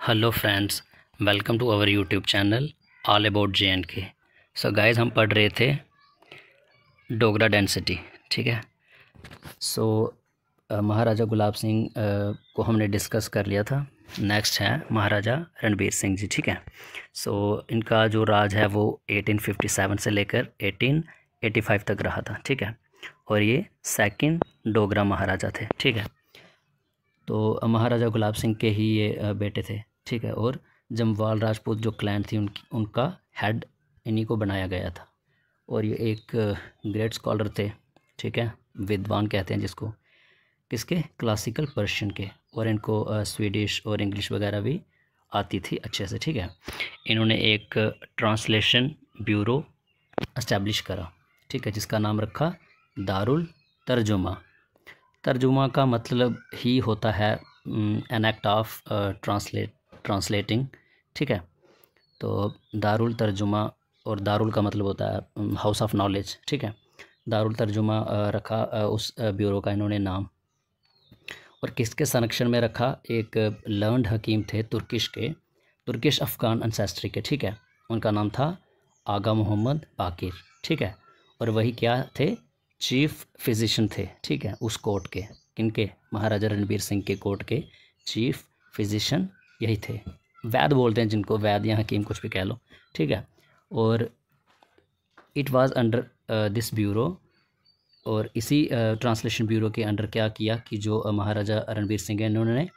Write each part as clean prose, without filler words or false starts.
Hello friends, welcome to our YouTube channel all about JNK। So guys, हम पढ़ रहे थे डोगरा डेंसिटी। ठीक है। सो महाराजा गुलाब सिंह को हमने डिस्कस कर लिया था। नेक्स्ट है महाराजा रणबीर सिंह जी। ठीक है। सो इनका जो राज है वो 1857 से लेकर 1885 तक रहा था। ठीक है। और ये सेकंड डोगरा महाराजा थे। ठीक है। तो महाराजा गुलाब सिंह के ही ये बेटे थे। ठीक है। और जमवाल राजपूत जो क्लैन थी उनका हेड इन्हीं को बनाया गया था। और ये एक ग्रेट स्कॉलर थे। ठीक है। विद्वान कहते हैं जिसको, किसके, क्लासिकल पर्शियन के। और इनको स्वीडिश और इंग्लिश वगैरह भी आती थी अच्छे से। ठीक है। इन्होंने एक ट्रांसलेशन ब्यूरो इस्टेब्लिश करा। ठीक है, जिसका नाम रखा दारुल तर्जुमा। तर्जुमा का मतलब ही होता है एन एक्ट ऑफ ट्रांसलेटिंग। ठीक है। तो दारुल तर्जुमा, और दारुल का मतलब होता है हाउस ऑफ नॉलेज। ठीक है। दारुल तर्जुमा रखा उस ब्यूरो का इन्होंने नाम। और किसके संरक्षण में रखा? एक लर्नड हकीम थे तुर्किश अफ़गान एंसेस्ट्री के। ठीक है। उनका नाम था आगा मोहम्मद बाकिर। ठीक है। और वही क्या थे? चीफ फिजिशियन थे। ठीक है। उस कोर्ट के, किनके? महाराजा रणबीर सिंह के कोर्ट के चीफ फिजिशियन यही थे। वैद बोलते हैं जिनको, वैद या हकीम कुछ भी कह लो। ठीक है। और it was under this bureau, और इसी ट्रांसलेशन ब्यूरो के अंडर क्या किया कि जो महाराजा रणबीर सिंह हैं, इन्होंने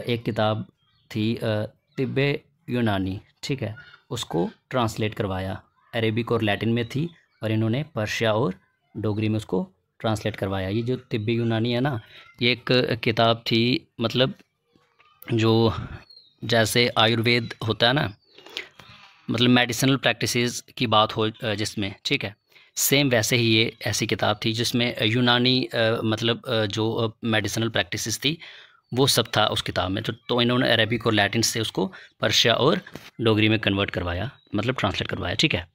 एक किताब थी तिब्बे यूनानी। ठीक है। उसको ट्रांसलेट करवाया। अरेबिक और लैटिन में थी, और इन्होंने पर्शिया और डोगरी में उसको ट्रांसलेट करवाया। ये जो तिब्बे यूनानी है ना, ये एक किताब थी, मतलब जो जैसे आयुर्वेद होता है ना, मतलब मेडिसिनल प्रैक्टिसेस की बात हो जिसमें, ठीक है, सेम वैसे ही ये ऐसी किताब थी जिसमें यूनानी मतलब जो मेडिसिनल प्रैक्टिसेस थी वो सब था उस किताब में। तो इन्होंने अरेबिक और लैटिन से उसको पर्शिया और डोगरी में कन्वर्ट करवाया, मतलब ट्रांसलेट करवाया। ठीक है।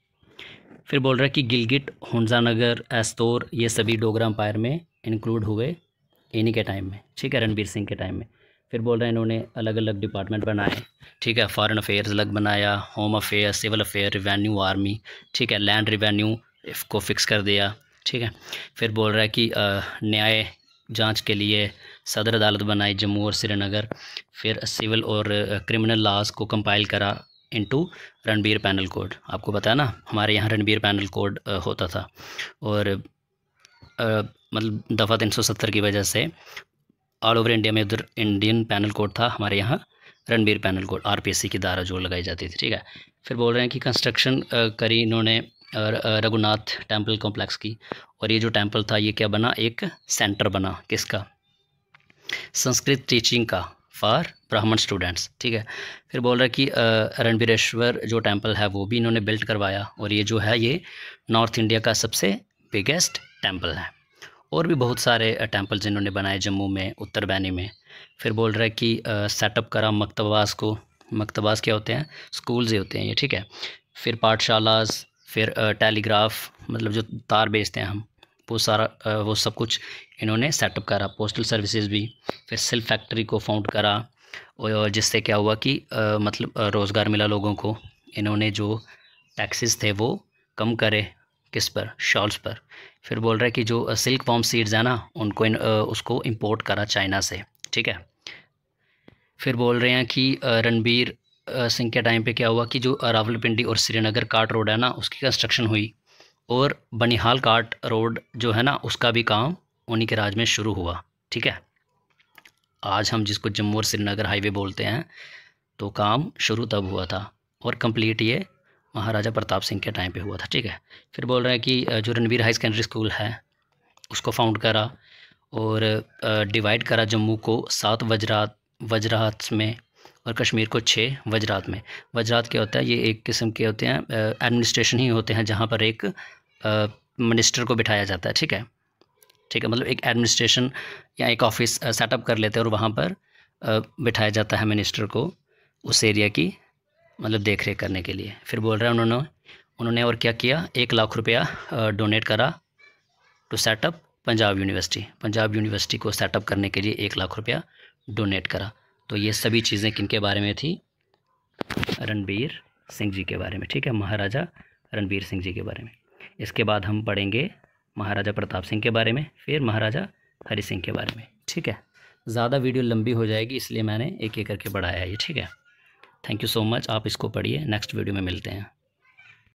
फिर बोल रहा है कि गिलगिट, हुंजानगर, एस्तोर, ये सभी डोगरा अम्पायर में इंक्लूड हुए इन्हीं के टाइम में। ठीक है, रणबीर सिंह के टाइम में। फिर बोल रहे हैं इन्होंने अलग अलग डिपार्टमेंट बनाए। ठीक है। फॉरेन अफेयर्स अलग बनाया, home affair, civil affair, revenue, army. ठीक है। लैंड रिवेन्यू को फिक्स कर दिया। ठीक है। फिर बोल रहा है कि न्याय जांच के लिए सदर अदालत बनाई जम्मू और श्रीनगर। फिर सिविल और क्रिमिनल लॉज को कंपाइल करा इनटू रणबीर पैनल कोड। आपको पता है ना, हमारे यहाँ रणबीर पैनल कोड होता था। और मतलब दफ़ा 370 की वजह से ऑल ओवर इंडिया में उधर इंडियन पैनल कोड था, हमारे यहाँ रणबीर पैनल कोड RPC की धारा जो लगाई जाती थी। ठीक है। फिर बोल रहे हैं कि कंस्ट्रक्शन करी इन्होंने रघुनाथ टेम्पल कॉम्प्लेक्स की। और ये जो टेम्पल था ये क्या बना? एक सेंटर बना। किसका? संस्कृत टीचिंग का, फॉर ब्राह्मण स्टूडेंट्स। ठीक है। फिर बोल रहा है कि रणबीरेश्वर जो टेम्पल है वो भी इन्होंने बिल्ड करवाया। और ये जो है ये नॉर्थ इंडिया का सबसे बिगेस्ट टेम्पल है। और भी बहुत सारे टेम्पल्स इन्होंने बनाए जम्मू में, उत्तर बैनी में। फिर बोल रहा है कि सेटअप करा मकतबास को। मकतबास क्या होते हैं? स्कूल्स ही होते हैं ये। ठीक है। फिर पाठशालाज, फिर टेलीग्राफ, मतलब जो तार बेचते हैं हम, वो सारा वो सब कुछ इन्होंने सेटअप करा। पोस्टल सर्विसेज भी। फिर सिल्क फैक्ट्री को फाउंड करा, और जिससे क्या हुआ कि मतलब रोज़गार मिला लोगों को। इन्होंने जो टैक्सेस थे वो कम करे, किस पर? शॉल्स पर। फिर बोल रहा है कि जो सिल्क वॉर्म सीड्स है ना, उनको उसको इंपोर्ट करा चाइना से। ठीक है। फिर बोल रहे हैं कि रणबीर सिंह के टाइम पे क्या हुआ कि जो रावलपिंडी और श्रीनगर काट रोड है ना, उसकी कंस्ट्रक्शन हुई। और बनिहाल काट रोड जो है ना, उसका भी काम उन्हीं के राज में शुरू हुआ। ठीक है। आज हम जिसको जम्मू और श्रीनगर हाईवे बोलते हैं, तो काम शुरू तब हुआ था, और कंप्लीट ये महाराजा प्रताप सिंह के टाइम पे हुआ था। ठीक है। फिर बोल रहे हैं कि जो रणबीर हाई सेकेंडरी स्कूल है उसको फाउंड करा, और डिवाइड करा जम्मू को 7 वजरात में, और कश्मीर को 6 वजरात में। वजरात क्या होता है? ये एक किस्म के होते हैं, एडमिनिस्ट्रेशन ही होते हैं, जहाँ पर एक मिनिस्टर को बिठाया जाता है। ठीक है। ठीक है। मतलब एक एडमिनिस्ट्रेशन या एक ऑफिस सेटअप कर लेते हैं, और वहाँ पर बिठाया जाता है मिनिस्टर को उस एरिया की मतलब देख रेख करने के लिए। फिर बोल रहे हैं उन्होंने और क्या किया? 1 लाख रुपया डोनेट करा to set up Punjab university. Punjab university को सेटअप करने के लिए 1 लाख रुपया डोनेट करा। तो ये सभी चीज़ें किनके बारे में थी? रणबीर सिंह जी के बारे में, ठीक है, महाराजा रणबीर सिंह जी के बारे में। इसके बाद हम पढ़ेंगे महाराजा प्रताप सिंह के बारे में, फिर महाराजा हरि सिंह के बारे में, ठीक है। ज़्यादा वीडियो लंबी हो जाएगी इसलिए मैंने एक एक करके बढ़ाया है ये, ठीक है। थैंक यू सो मच, आप इसको पढ़िए, नेक्स्ट वीडियो में मिलते हैं।